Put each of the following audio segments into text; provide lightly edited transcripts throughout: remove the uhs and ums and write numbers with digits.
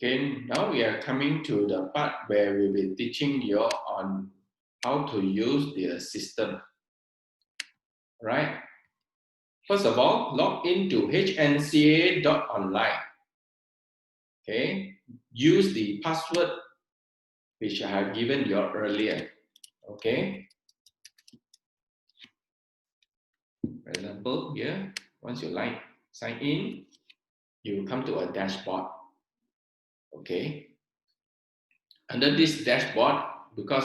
Okay, now we are coming to the part where we'll be teaching you on how to use the system. Right? First of all, log into hnca.online. Okay, use the password which I have given you earlier. Okay, for example, here, once you sign in, you come to a dashboard. Okay, under this dashboard, because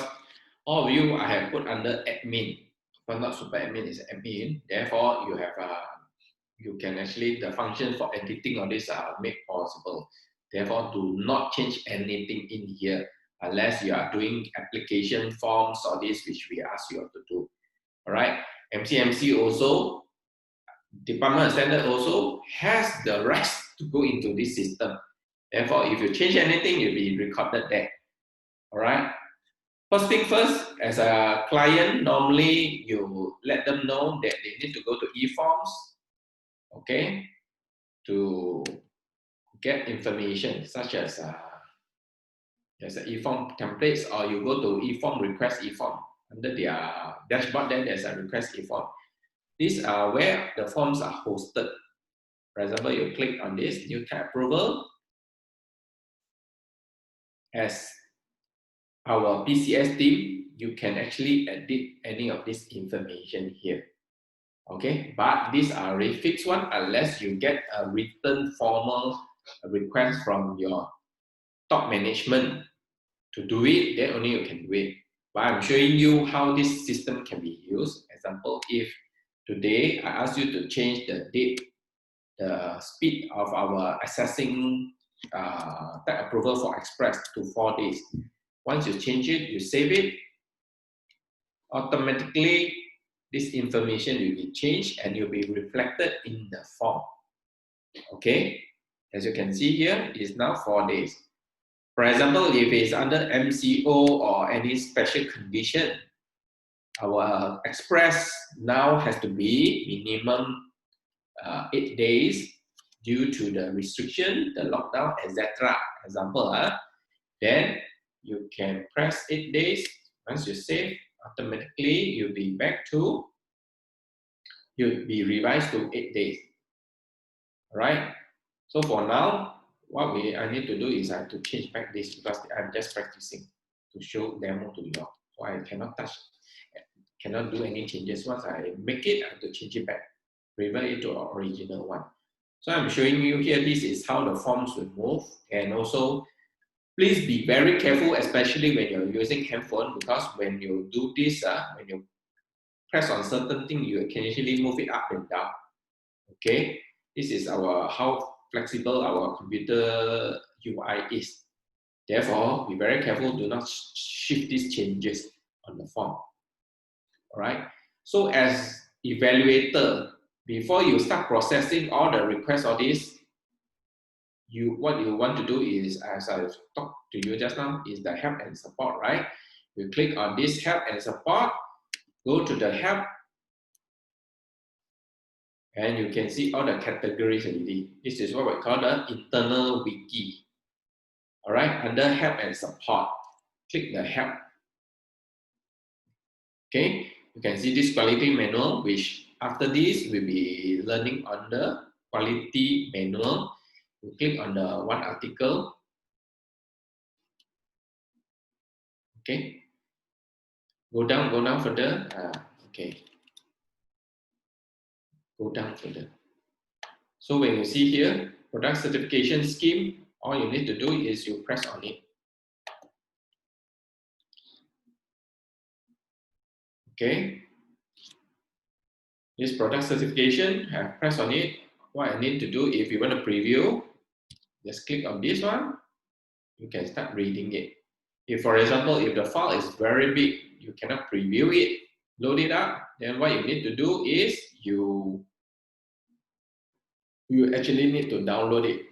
all of you I have put under admin, but not super admin, is admin. Therefore, you have you can actually, the function for editing all this are made possible. Therefore, do not change anything in here unless you are doing application forms or this which we ask you to do. All right. MCMC also, Department of Standard also has the rights to go into this system. Therefore, if you change anything, you'll be recorded there. All right. First thing first, as a client, normally you let them know that they need to go to eForms, okay, to get information such as there's an eForm templates, or you go to eForm, request eForm. Under their dashboard, then there's a request eForm. These are where the forms are hosted. For example, you click on this, new type approval. As our PCS team, you can actually edit any of this information here. Okay, but these are already fixed one unless you get a written formal request from your top management to do it, then only you can do it. But I'm showing you how this system can be used. Example, if today I ask you to change the date, the speed of our assessing type approval for Express to 4 days. Once you change it, you save it, automatically this information will be changed and will be reflected in the form. Okay, as you can see here, it is now 4 days. For example, if it's under MCO or any special condition, our Express now has to be minimum 8 days due to the restriction, the lockdown, etc. Example, then you can press 8 days. Once you save, automatically you'll be revised to 8 days. All right. So for now, what I need to do is I have to change back this because I'm just practicing to show demo to you. So I cannot touch, cannot do any changes. Once I make it, I have to change it back, revert it to our original one. So I'm showing you here, this is how the forms will move. And also, please be very careful, especially when you're using handphone, because when you do this, when you press on certain thing, you can actually move it up and down. Okay, this is how flexible our computer UI is. Therefore, be very careful, do not shift these changes on the form. All right. So as evaluator, before you start processing all the requests of this, what you want to do is, as I talked to you just now, is the help and support, right? You click on this help and support, go to the help, and you can see all the categories already. This is what we call the internal wiki. All right, under help and support, click the help. Okay, you can see this quality manual, which after this we'll be learning on the quality manual. You click on the one article. Okay, go down further. Okay, go down further. So when you see here, product certification scheme, all you need to do is you press on it. Okay, this product certification, have press on it. What I need to do, if you want to preview, just click on this one. You can start reading it. If, for example, if the file is very big, you cannot preview it, load it up, then what you need to do is you actually need to download it.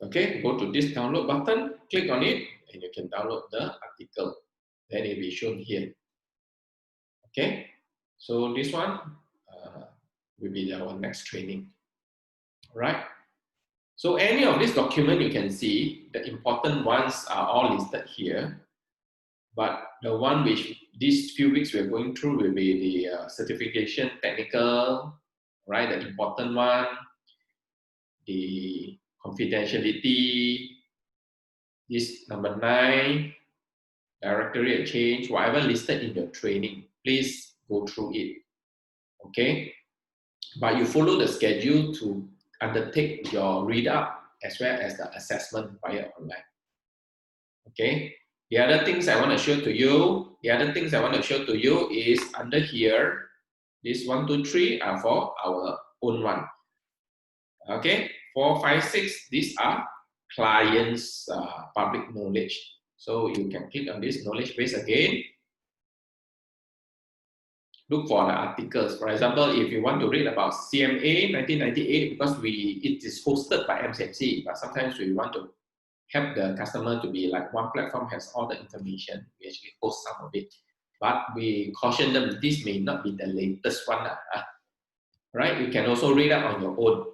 Okay, go to this download button, click on it, and you can download the article. Then it will be shown here. Okay, so this one will be our next training. All right. So any of this document you can see, the important ones are all listed here. But the one which these few weeks we're going through will be the certification technical, right? The important one, the confidentiality, this number 9, directory of change, whatever listed in your training, please go through it, okay? But you follow the schedule to undertake your read up as well as the assessment via online, okay? The other things I want to show to you, is under here, this 1, 2, 3 are for our own one, okay? 4, 5, 6, these are clients' public knowledge. So you can click on this knowledge base again. Look for the articles. For example, if you want to read about CMA 1998, because it is hosted by MCMC, but sometimes we want to help the customer to be like one platform has all the information. We actually post some of it, but we caution them this may not be the latest one, right? You can also read up on your own.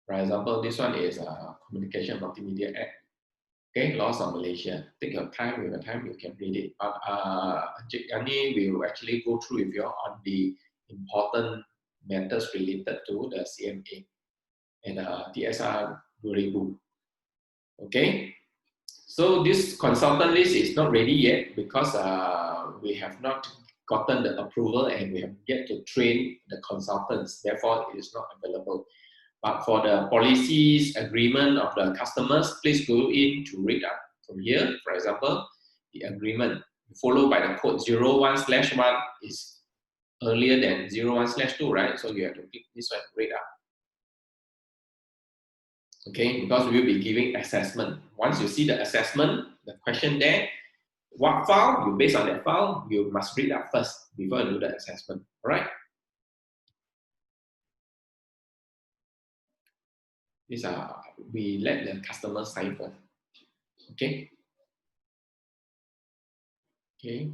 For example, this one is Communication Multimedia Act. Okay, laws of Malaysia. Take your time, with your time you can read it. But Ani will actually go through with you on the important matters related to the CMA and TSR 2000. Okay, so this consultant list is not ready yet because we have not gotten the approval and we have yet to train the consultants. Therefore, it is not available. But for the policies, agreement of the customers, please go in to read up from here. For example, the agreement followed by the code 01/1 is earlier than 01/2, right? So you have to click this one, read up. Okay, because we will be giving assessment. Once you see the assessment, the question there, what file, you based on that file, you must read up first before you do the assessment, all right? These are, we let the customer sign first, okay? Okay.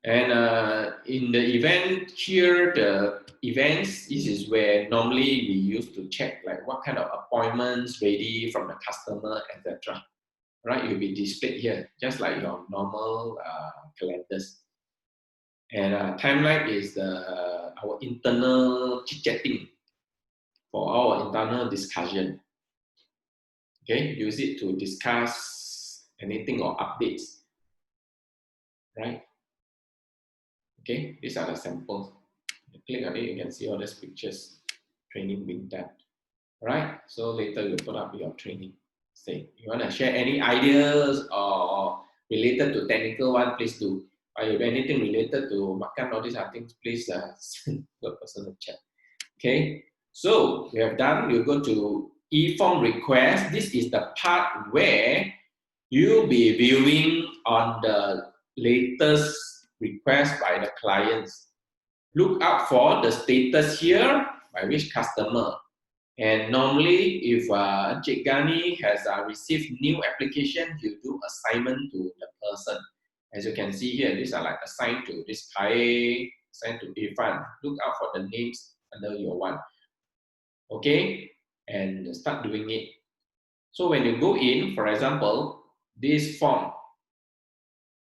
And in the event here, the events, this is where normally we used to check like what kind of appointments ready from the customer, etc. Right, you'll be displayed here, just like your normal calendars. And timeline is our internal chit-chatting for our internal discussion. Okay, use it to discuss anything or updates, right? Okay, these are the samples. You click on it, you can see all these pictures, training being done. All right, so later you put up your training. Say, you want to share any ideas or related to technical one, please do. Or if anything related to makan, all these other things, please send to a personal chat. Okay, so we have done, you go to e-form request. This is the part where you'll be viewing on the latest request by the clients. Look out for the status here by which customer. And normally, if Encik Gani has received new application, he'll do assignment to the person. As you can see here, these are like assigned to this Kai, assigned to Irfan. Look out for the names under your one. Okay, and start doing it. So when you go in, for example, this form,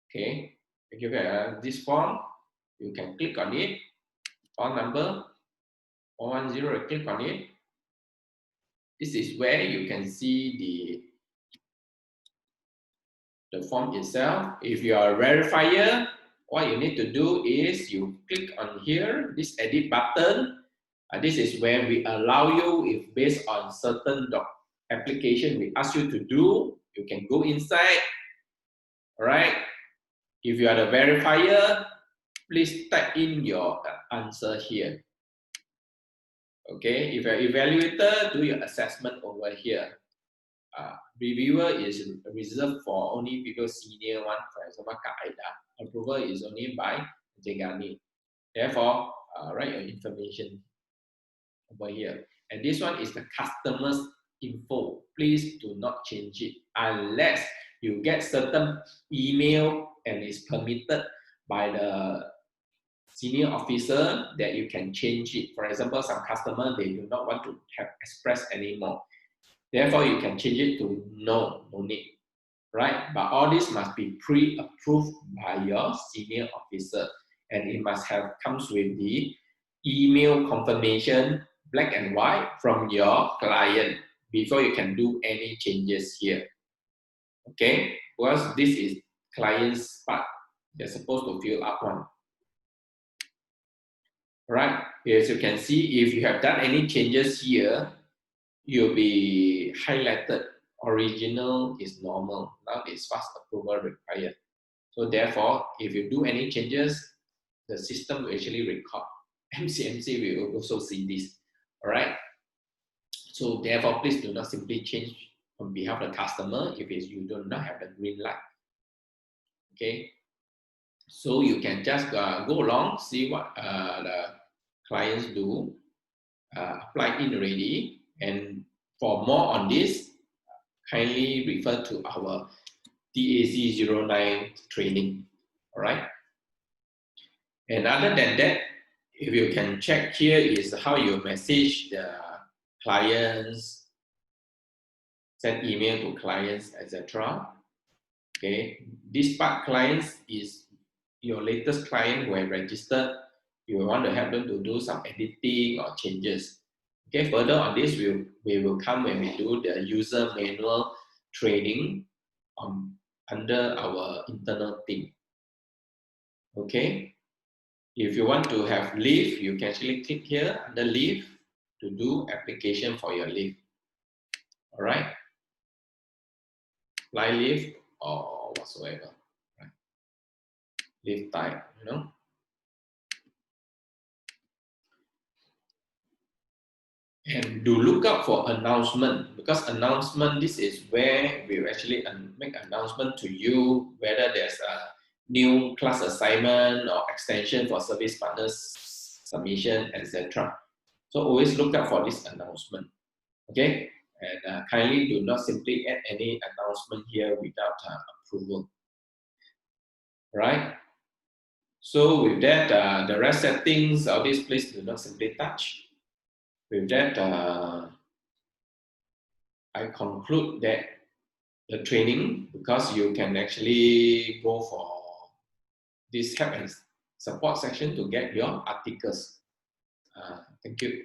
okay, if you get this form, you can click on it, file number 410, click on it. This is where you can see the form itself. If you are a verifier, what you need to do is you click on here, this edit button. This is where we allow you, if based on certain application we ask you to do, you can go inside, all right? If you are the verifier, please type in your answer here. Okay, if you're evaluator, do your assessment over here. Reviewer is reserved for only people senior one, for example, Kak Aida. Approval is only by Jegani. Therefore, write your information over here. And this one is the customer's info. Please do not change it unless you get certain email and is permitted by the senior officer that you can change it. For example, some customer, they do not want to have express anymore. Therefore, you can change it to no need, right? But all this must be pre-approved by your senior officer, and it must have comes with the email confirmation, black and white, from your client before you can do any changes here. Okay, because this is client's part, they're supposed to fill up one. Right, as you can see, if you have done any changes here, you'll be highlighted. Original is normal. Now it's fast approval required. So therefore, if you do any changes, the system will actually record. MCMC will also see this. All right. So therefore, please do not simply change on behalf of the customer if you do not have the green light. Okay. So you can just go along, see what the clients do, apply in already, and for more on this, kindly refer to our TAC 09 training. All right. And other than that, if you can check here is how you message the clients, send email to clients, etc. Okay, this part clients is your latest client who have registered. You want to help them to do some editing or changes. Okay, further on this, we will come when we do the user manual training under our internal team. Okay, if you want to have leave, you can actually click here under leave to do application for your leave. All right, apply leave or whatsoever. Right? Leave type, you know. And do look out for announcement, because announcement, this is where we will actually make announcement to you whether there's a new class assignment or extension for service partners submission, etc. So always look out for this announcement. Okay, and kindly do not simply add any announcement here without approval. Right. So with that, the rest settings, all these please do not simply touch. With that, I conclude that the training, because you can actually go for this help and support section to get your articles. Thank you.